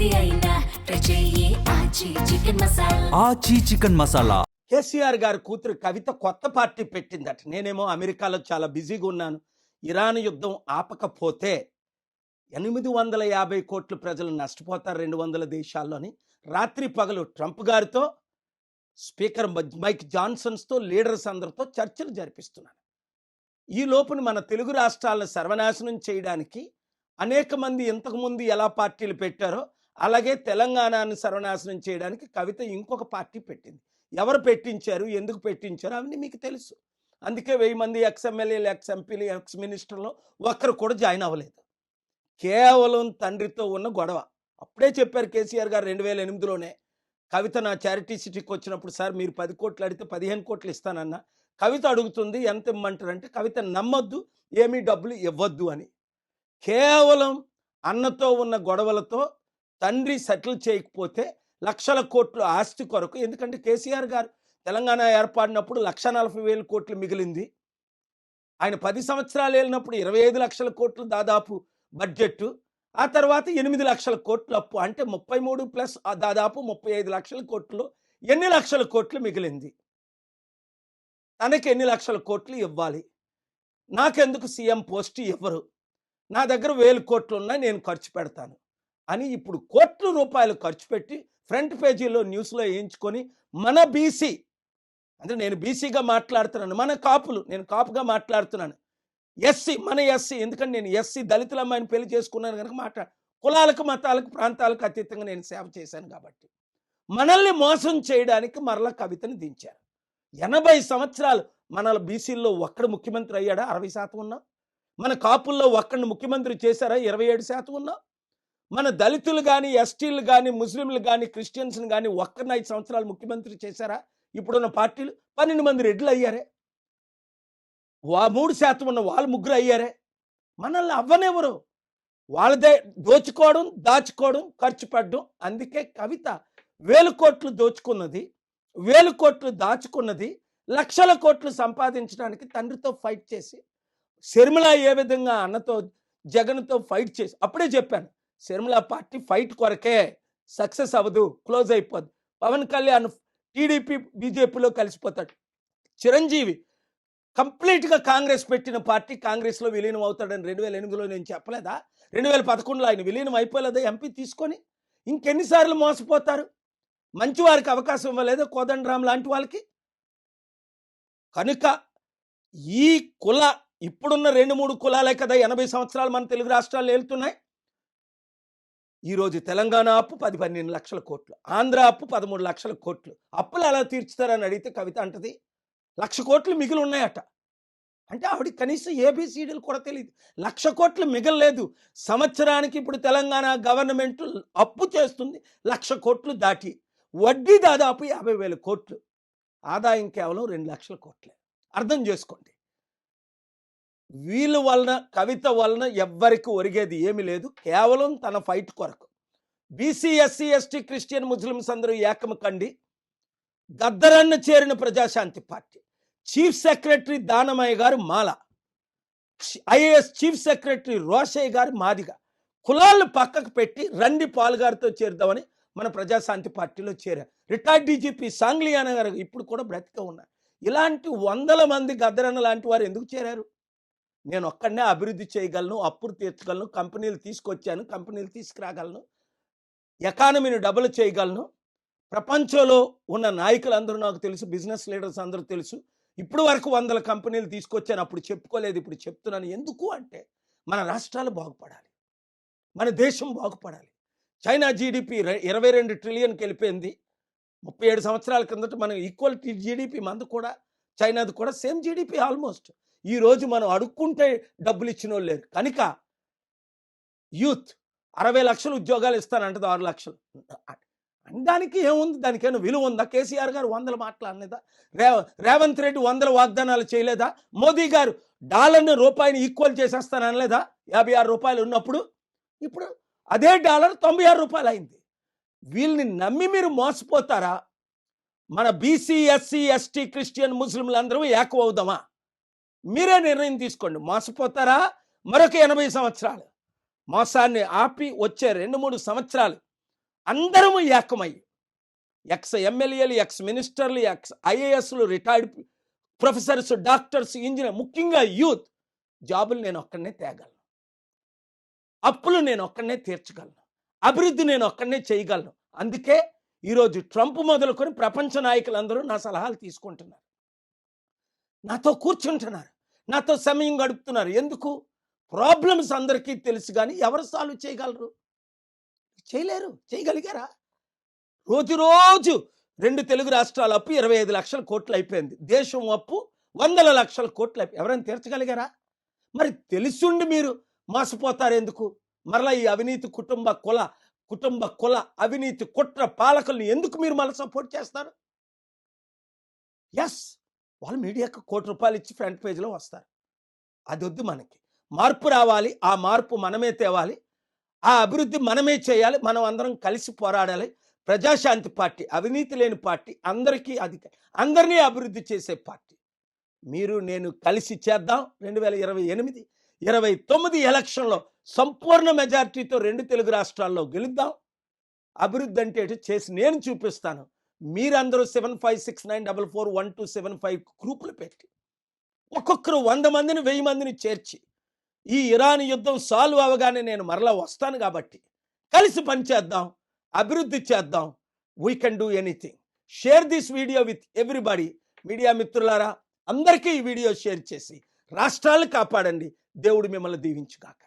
ఏది అయినా ట్రై చెయ్యి ఆచి చికెన్ మసాలా. ఆచి చికెన్ మసాలా. కేసీఆర్ గారి కూతురు కవిత కొత్త పార్టీ పెట్టిందట. నేనేమో అమెరికాలో చాలా బిజీగా ఉన్నాను. ఇరాన్ యుద్ధం ఆపకపోతే 850 కోట్ల ప్రజలు నష్టపోతారు 200 దేశాల్లోని. రాత్రి పగలు ట్రంప్ గారితో, స్పీకర్ మైక్ జాన్సన్స్తో, లీడర్స్ అందరితో చర్చలు జరిపిస్తున్నాను. ఈ లోపున మన తెలుగు రాష్ట్రాలను సర్వనాశనం చేయడానికి అనేక మంది ఇంతకుముందు ఎలా పార్టీలు పెట్టారో అలాగే తెలంగాణను సర్వనాశనం చేయడానికి కవిత ఇంకొక పార్టీ పెట్టింది. ఎవరు పెట్టించారు, ఎందుకు పెట్టించారు అవన్నీ మీకు తెలుసు. అందుకే 1000 మంది ఎక్స్ఎమ్మెల్యేలు, ఎక్స్ఎంపీలు, ఎక్స్ మినిస్టర్లు ఒక్కరు కూడా జాయిన్ అవ్వలేదు. కేవలం తండ్రితో ఉన్న గొడవ. అప్పుడే చెప్పారు కేసీఆర్ గారు 2008లోనే. కవిత నా చారిటీ సిటీకి వచ్చినప్పుడు, సార్ మీరు 10 కోట్లు అడిగితే 15 కోట్లు ఇస్తానన్న. కవిత అడుగుతుంది ఎంత ఇమ్మంటారంటే కవిత నమ్మొద్దు, ఏమీ డబ్బులు ఇవ్వద్దు అని. కేవలం అన్నతో ఉన్న గొడవలతో తండ్రి సెటిల్ చేయకపోతే లక్షల కోట్లు ఆస్తి కొరకు, ఎందుకంటే కేసీఆర్ గారు తెలంగాణ ఏర్పడినప్పుడు 1,40,000 కోట్లు మిగిలింది. ఆయన 10 సంవత్సరాలు వెళ్ళినప్పుడు 25 లక్షల కోట్లు దాదాపు బడ్జెట్. ఆ తర్వాత 8 లక్షల కోట్లు అప్పు. అంటే 33 ప్లస్ దాదాపు 35 లక్షల కోట్లు. ఎన్ని లక్షల కోట్లు మిగిలింది? తనకి ఎన్ని లక్షల కోట్లు ఇవ్వాలి? నాకెందుకు సీఎం పోస్ట్ ఇవ్వరు? నా దగ్గర 1000 కోట్లు ఉన్నాయి, నేను ఖర్చు పెడతాను అని ఇప్పుడు కోట్ల రూపాయలు ఖర్చు పెట్టి ఫ్రంట్ పేజీలో న్యూస్లో వేయించుకొని మన బీసీ, అంటే నేను బీసీగా మాట్లాడుతున్నాను, మన కాపులు, నేను కాపుగా మాట్లాడుతున్నాను, ఎస్సీ, మన ఎస్సీ, ఎందుకంటే నేను ఎస్సీ దళితుల అమ్మాయిని పెళ్లి చేసుకున్నాను కనుక కులాలకు, మతాలకు, ప్రాంతాలకు అతీతంగా నేను సేవ చేశాను కాబట్టి మనల్ని మోసం చేయడానికి మరలా కవితని దించారు. 80 సంవత్సరాలు మన బీసీల్లో ఒక్కడు ముఖ్యమంత్రి అయ్యాడా? 60% ఉన్నా. మన కాపుల్లో ఒక్కడిని ముఖ్యమంత్రి చేశారా? 27% ఉన్నా. మన దళితులు కానీ, ఎస్టీలు కానీ, ముస్లింలు కానీ, క్రిస్టియన్స్ని కానీ ఒక్కరిని 5 సంవత్సరాలు ముఖ్యమంత్రి చేశారా? ఇప్పుడున్న పార్టీలు 12 మంది రెడ్లు అయ్యారే. 3% ఉన్న వాళ్ళు 3 అయ్యారే. మనల్ని అవ్వనెవరు? వాళ్ళదే దోచుకోవడం, దాచుకోవడం, ఖర్చు పెట్టడం. అందుకే కవిత 1000 కోట్లు దోచుకున్నది, 1000 కోట్లు దాచుకున్నది, లక్షల కోట్లు సంపాదించడానికి తండ్రితో ఫైట్ చేసి, శర్మిల ఏ విధంగా అన్నతో జగన్తో ఫైట్ చేసి, అప్పుడే చెప్పాను శర్మిల పార్టీ ఫైట్ కొరకే, సక్సెస్ అవ్వదు, క్లోజ్ అయిపోద్ది. పవన్ కళ్యాణ్ టీడీపీ బీజేపీలో కలిసిపోతాడు. చిరంజీవి కంప్లీట్గా కాంగ్రెస్ పెట్టిన పార్టీ కాంగ్రెస్లో విలీనం అవుతాడని 2008లో నేను చెప్పలేదా? 2011లో ఆయన విలీనం అయిపోలేదా ఎంపీ తీసుకొని? ఇంకెన్నిసార్లు మోసపోతారు? మంచి వారికి అవకాశం ఇవ్వలేదా కోదండరాం లాంటి వాళ్ళకి? కనుక ఈ ఇప్పుడున్న 2-3 కులాలే కదా 80 సంవత్సరాలు మన తెలుగు రాష్ట్రాలు వెళ్తున్నాయి. ఈరోజు తెలంగాణ అప్పు 10-12 లక్షల కోట్లు, ఆంధ్ర అప్పు 13 లక్షల కోట్లు. అప్పులు ఎలా తీర్చుతారని అడిగితే కవిత అంటది 1,00,000 కోట్లు మిగిలి ఉన్నాయట. అంటే ఆవిడ కనీసం ఏబిసిడీలు కూడా తెలియదు. 1,00,000 కోట్లు మిగలలేదు. సంవత్సరానికి ఇప్పుడు తెలంగాణ గవర్నమెంట్ అప్పు చేస్తుంది 1,00,000 కోట్లు దాటి, వడ్డీ దాదాపు 50,000 కోట్లు, ఆదాయం కేవలం 2 లక్షల కోట్లే. అర్థం చేసుకోండి. వీళ్ళ వలన, కవిత వలన ఎవ్వరికి ఒరిగేది ఏమీ లేదు. కేవలం తన ఫైట్ కొరకు BC, SC, ST, Christian, Muslims అందరూ ఏకము కండి గద్దరన్న చేరిన Prajashanti party chief secretary Danamayya గారు మాల, ఐఏఎస్ చీఫ్ సెక్రటరీ రోషయ్య గారు మాదిగ. కులాలను పక్కకు పెట్టి రండి పాల్ గారితో చేరుదామని మన ప్రజాశాంతి పార్టీలో చేరారు. రిటైర్డ్ డీజీపీ సాంగ్లియానా గారు ఇప్పుడు కూడా బ్రతికే ఉన్నారు. ఇలాంటి 100 మంది గద్దరన్న లాంటి వారు ఎందుకు చేరారు? నేను ఒక్కడనే అభివృద్ధి చేయగలను, అప్పులు తీర్చగలను, కంపెనీలు తీసుకొచ్చాను, కంపెనీలు తీసుకురాగలను, ఎకానమీని డబుల్ చేయగలను. ప్రపంచంలో ఉన్న నాయకులందరూ నాకు తెలుసు, బిజినెస్ లీడర్స్ అందరూ తెలుసు. ఇప్పుడు వరకు 100 కంపెనీలు తీసుకొచ్చాను, అప్పుడు చెప్పుకోలేదు, ఇప్పుడు చెప్తున్నాను. ఎందుకు అంటే మన రాష్ట్రాలు బాగుపడాలి, మన దేశం బాగుపడాలి. చైనా జీడిపి 22 ట్రిలియన్కి వెళ్ళిపోయింది. 37 సంవత్సరాల కిందట మనం ఈక్వల్ జీడిపి మంది కూడా, చైనాది కూడా సేమ్ జీడిపి ఆల్మోస్ట్. ఈరోజు మనం అడుక్కుంటే డబ్బులు ఇచ్చిన వాళ్ళు లేరు. కనుక యూత్ 60 లక్షలు ఉద్యోగాలు ఇస్తానంటది, 6 లక్షలు. దానికి ఏముంది? దానికైనా విలువ ఉందా? కేసీఆర్ గారు 100 మాట్లాడలేదా? రేవంత్ రెడ్డి 100 వాగ్దానాలు చేయలేదా? మోదీ గారు డాలర్ని రూపాయిని ఈక్వల్ చేసేస్తాననలేదా? 56 రూపాయలు ఉన్నప్పుడు ఇప్పుడు అదే డాలర్ 96 రూపాయలు అయింది. వీళ్ళని నమ్మి మీరు మోసపోతారా? మన బీసీ, ఎస్సీ, ఎస్టీ, క్రిస్టియన్, ముస్లింలు అందరూ ఏకమవుదామా? మీరే నిర్ణయం తీసుకోండి. మోసపోతారా? మరొక 80 సంవత్సరాలు మోసాన్ని ఆపి వచ్చే 2-3 సంవత్సరాలు అందరము ఏకమై ఎక్స్ ఎమ్మెల్యేలు, ఎక్స్ మినిస్టర్లు, ఎక్స్ ఐఏఎస్లు, రిటైర్డ్ ప్రొఫెసర్స్, డాక్టర్స్, ఇంజనీర్, ముఖ్యంగా యూత్ జాబులు నేను ఒక్కడనే తేగలను, అప్పులు నేను ఒక్కడనే తీర్చగలను, అభివృద్ధి నేను ఒక్కడనే చేయగలను. అందుకే ఈరోజు ట్రంప్ మొదలుకొని ప్రపంచ నాయకులందరూ నా సలహాలు తీసుకుంటున్నారు, నాతో కూర్చుంటున్నారు, నాతో సమయం గడుపుతున్నారు. ఎందుకు? ప్రాబ్లమ్స్ అందరికీ తెలుసు, కానీ ఎవరు సాల్వ్ చేయగలరు? చేయలేరు. చేయగలిగారా? రోజు రోజు 2 తెలుగు రాష్ట్రాల అప్పు 25 లక్షల కోట్లు అయిపోయింది. దేశం అప్పు 100 లక్షల కోట్లు అయిపోయి ఎవరైనా తీర్చగలిగారా? మరి తెలుసుండి మీరు మోసపోతారు ఎందుకు? మరలా ఈ అవినీతి కుటుంబ కుల అవినీతి కుట్ర పాలకుల్ని ఎందుకు మీరు మళ్ళీ సపోర్ట్ చేస్తారు? ఎస్, వాళ్ళు మీడియాకు ₹1 ఇచ్చి ఫ్రంట్ పేజ్లో వస్తారు. అది వద్దు. మనకి మార్పు రావాలి. ఆ మార్పు మనమే తేవాలి. ఆ అభివృద్ధి మనమే చేయాలి. మనం అందరం కలిసి పోరాడాలి. ప్రజాశాంతి పార్టీ, అవినీతి లేని పార్టీ, అందరినీ అభివృద్ధి చేసే పార్టీ. మీరు నేను కలిసి చేద్దాం. 2028, 29 ఎలక్షన్లో సంపూర్ణ మెజారిటీతో 2 తెలుగు రాష్ట్రాల్లో గెలుద్దాం. అభివృద్ధి అంటే చేసి నేను చూపిస్తాను. మీరందరూ 7569441275 గ్రూపులు పెట్టి ఒక్కొక్కరు 100 మందిని 1000 మందిని చేర్చి ఈ ఇరాన్ యుద్ధం సాల్వ్ అవగానే నేను మరలా వస్తాను. కాబట్టి కలిసి పనిచేద్దాం, అభివృద్ధి చేద్దాం. We can do anything. Share this video with everybody. Media మిత్రులారా, అందరికీ ఈ వీడియో షేర్ చేసి రాష్ట్రాలను కాపాడండి. దేవుడు మిమ్మల్ని దీవించుగాక.